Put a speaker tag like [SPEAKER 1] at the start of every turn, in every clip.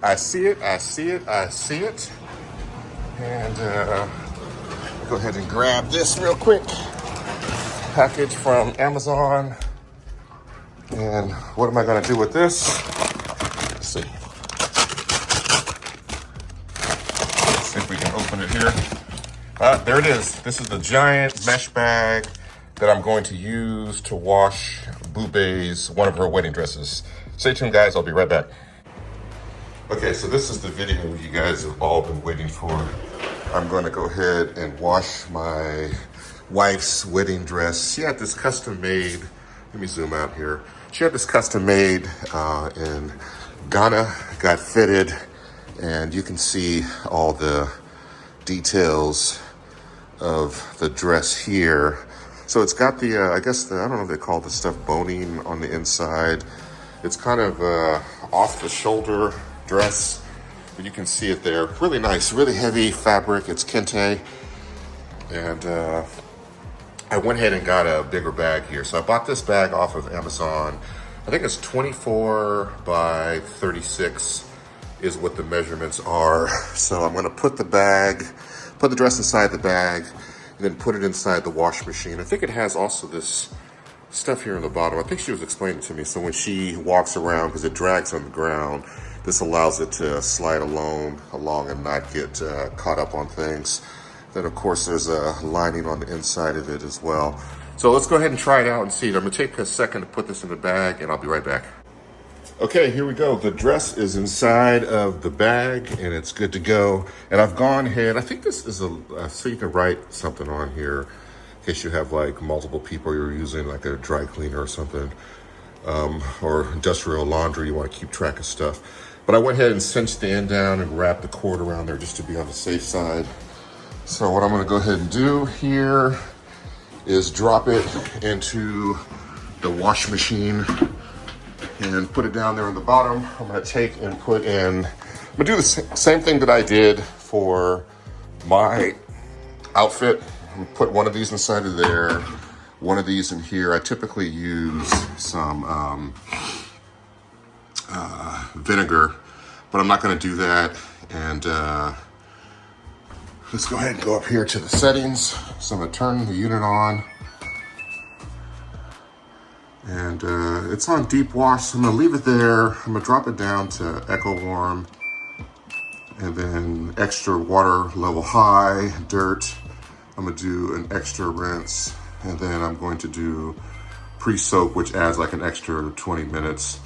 [SPEAKER 1] I see it, I see it, I see it. And go ahead and grab this real quick. Package from Amazon. And what am I gonna do with this? Let's see. Let's see if we can open it here. There it is. This is the giant mesh bag that I'm going to use to wash Boobay's one of her wedding dresses. Stay tuned, guys. I'll be right back. Okay, so this is the video you guys have all been waiting for. I'm going to go ahead and wash my wife's wedding dress. She had this custom made. Let me zoom out here. She had this custom made in Ghana, got fitted, and you can see all the details of the dress here. So it's got the, I don't know if they call the stuff boning on the inside. It's kind of off the shoulder dress, but you can see it there. Really nice, really heavy fabric. It's kente. And I went ahead and got a bigger bag here. So I bought this bag off of Amazon. I think it's 24 by 36 is what the measurements are. So I'm gonna put the dress inside the bag, and then put it inside the wash machine. I think it has also this stuff here on the bottom. I think she was explaining to me. So when she walks around, because it drags on the ground, this allows it to slide along and not get caught up on things. Then of course there's a lining on the inside of it as well. So let's go ahead and try it out and see. I'm gonna take a second to put this in the bag and I'll be right back. Okay, here we go. The dress is inside of the bag and it's good to go. And I've gone ahead, I think this is so you can write something on here in case you have like multiple people you're using, like a dry cleaner or something, or industrial laundry, you wanna keep track of stuff. But I went ahead and cinched the end down and wrapped the cord around there just to be on the safe side. So what I'm gonna go ahead and do here is drop it into the wash machine and put it down there on the bottom. I'm gonna take and put in, I'm gonna do the same thing that I did for my outfit. I'm gonna put one of these inside of there, one of these in here. I typically use some vinegar, but I'm not gonna do that. And let's go ahead and go up here to the settings. So I'm gonna turn the unit on. And it's on deep wash, so I'm gonna leave it there. I'm gonna drop it down to Eco Warm, and then extra water level high, dirt. I'm gonna do an extra rinse, and then I'm going to do pre-soak, which adds like an extra 20 minutes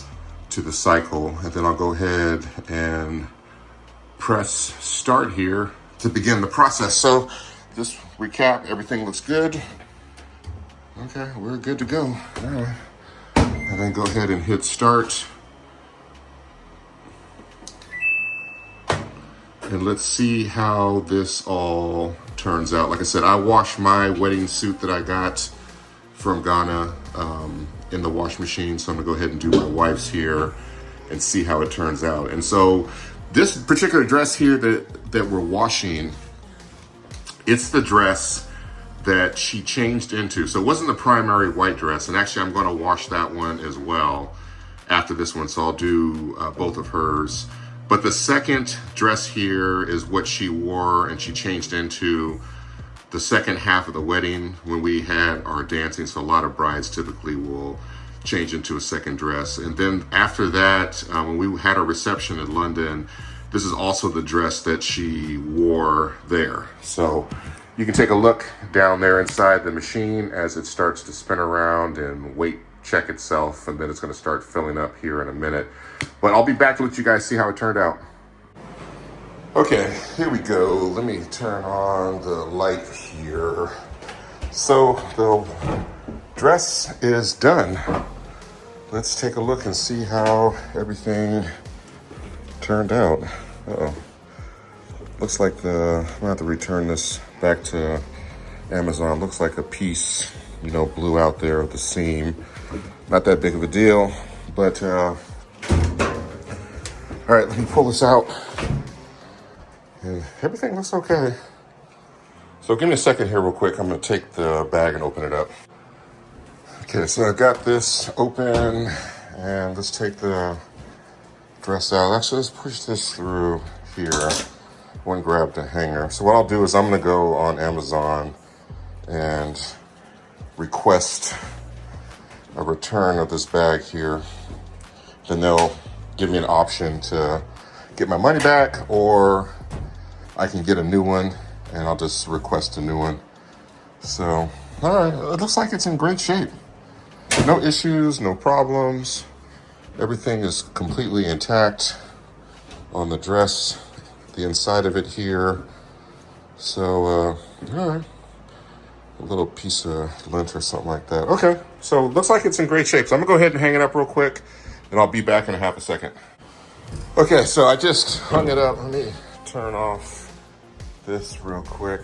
[SPEAKER 1] to the cycle. And then I'll go ahead and press start here to begin the process. So just recap, everything looks good. Okay, we're good to go. All right. And then go ahead and hit start. And let's see how this all turns out. Like I said, I washed my wedding suit that I got from Ghana in the wash machine. So I'm gonna go ahead and do my wife's here and see how it turns out. And so this particular dress here that we're washing, it's the dress that she changed into. So it wasn't the primary white dress. And actually I'm gonna wash that one as well after this one. So I'll do both of hers. But the second dress here is what she wore and she changed into the second half of the wedding when we had our dancing. So a lot of brides typically will change into a second dress. And then after that, when we had our reception in London, this is also the dress that she wore there. So you can take a look down there inside the machine as it starts to spin around and weight check itself, and then it's gonna start filling up here in a minute. But I'll be back to let you guys see how it turned out. Okay, here we go. Let me turn on the light here. So the dress is done. Let's take a look and see how everything turned out. Uh-oh. Looks like I'm gonna have to return this back to Amazon. Looks like a piece, blew out there of the seam. Not that big of a deal, but all right, let me pull this out. And everything looks okay. So give me a second here real quick. I'm gonna take the bag and open it up. Okay, so I got this open, and let's take the dress out. Actually, let's push this through here. One grab the hanger. So what I'll do is I'm gonna go on Amazon and request a return of this bag here. Then they'll give me an option to get my money back, or I can get a new one and I'll just request a new one. So, all right, it looks like it's in great shape. No issues, no problems. Everything is completely intact on the dress, the inside of it here. So, all right, a little piece of lint or something like that. Okay, so looks like it's in great shape. So I'm gonna go ahead and hang it up real quick, and I'll be back in a half a second. Okay, so I just hung it up. Let me turn off this real quick.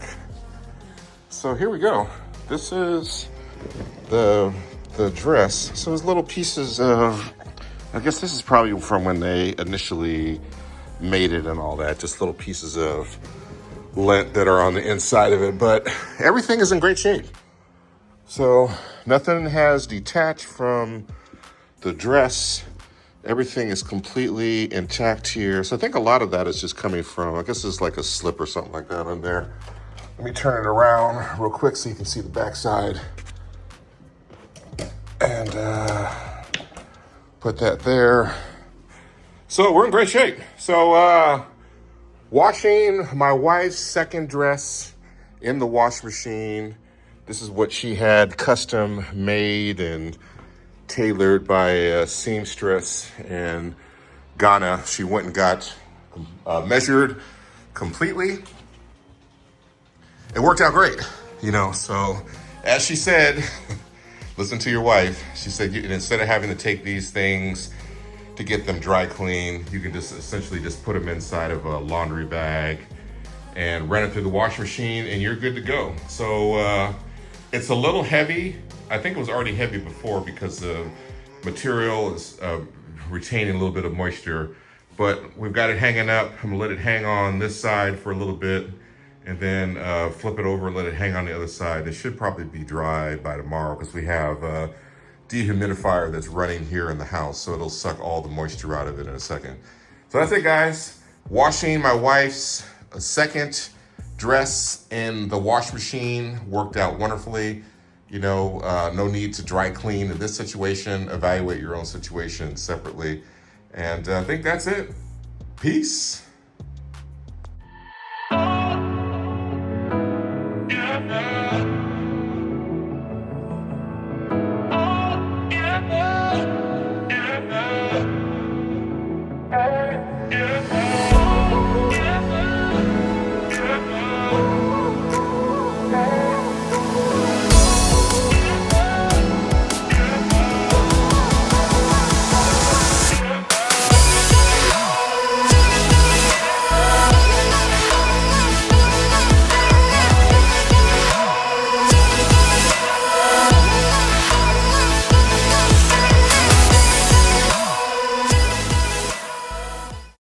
[SPEAKER 1] So here we go. This is the dress. So there's little pieces of, I guess this is probably from when they initially made it and all that, just little pieces of lint that are on the inside of it, but everything is in great shape. So nothing has detached from the dress. Everything is completely intact here. So I think a lot of that is just coming from, I guess it's like a slip or something like that on there. Let me turn it around real quick so you can see the backside. And put that there. So we're in great shape. So washing my wife's second dress in the wash machine. This is what she had custom made and tailored by a seamstress in Ghana. She went and got measured completely. It worked out great, you know. So as she said, listen to your wife. She said, instead of having to take these things to get them dry clean, you can just essentially just put them inside of a laundry bag and run it through the wash machine and you're good to go. So it's a little heavy. I think it was already heavy before because the material is retaining a little bit of moisture, but we've got it hanging up. I'm gonna let it hang on this side for a little bit and then flip it over and let it hang on the other side. It should probably be dry by tomorrow because we have a dehumidifier that's running here in the house, so it'll suck all the moisture out of it in a second. So that's it, guys. Washing my wife's second dress in the wash machine worked out wonderfully. You know, no need to dry clean in this situation. Evaluate your own situation separately. And I think that's it. Peace.